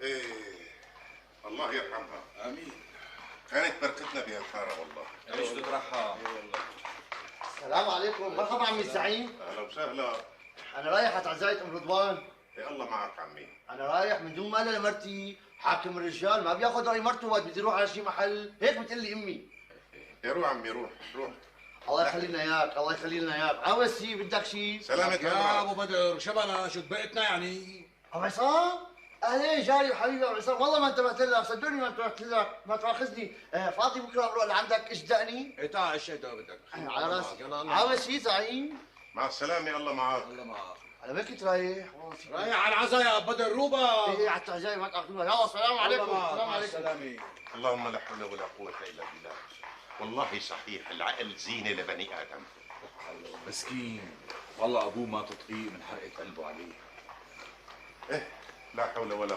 ايه، الله يرحمها. امين. كانت بركتنا بهالحاره والله. عيش تطرحها. السلام عليكم، مرحبا عمي الزعيم. اهلا وسهلا. انا رايح على تعزية ام رضوان. يا الله معك عمي. انا رايح من دون مال لمرتي، حاكم الرجال ما بياخذ راي مرته وقت بده يروح على شي محل، هيك بتقول لي امي. يا روح عمي، روح روح. الله يخلي لنا اياك، الله يخلي لنا اياك. عاوز شي بدك شي؟ سلامة يا ابو عمرك. بدر شبنا شو دبقتنا يعني؟ ابو عصام؟ اهلين جاري وحبيبي ابو عصام، والله ما انتبهت لك، صدقني ما انتبهت لك، ما تاخذني. فاضي بكره اروح لعندك اشدقني؟ ايه تعال اشياء بدك. على راسي. يلا الله عاوز شي زعيم؟ مع السلامة، الله معك. الله معك. على وين كنت رايح؟ رايح على العزا يا بدر روبا. ايه على التعزية ما تاخذوها، يلا السلام عليكم. السلام مع عليكم. السلامة. اللهم لا حول ولا قوة إلا بالله. والله صحيح العقل زينة لبني آدم. مسكين والله ابوه ما تطيق من حرقة قلبه عليه. لا حول ولا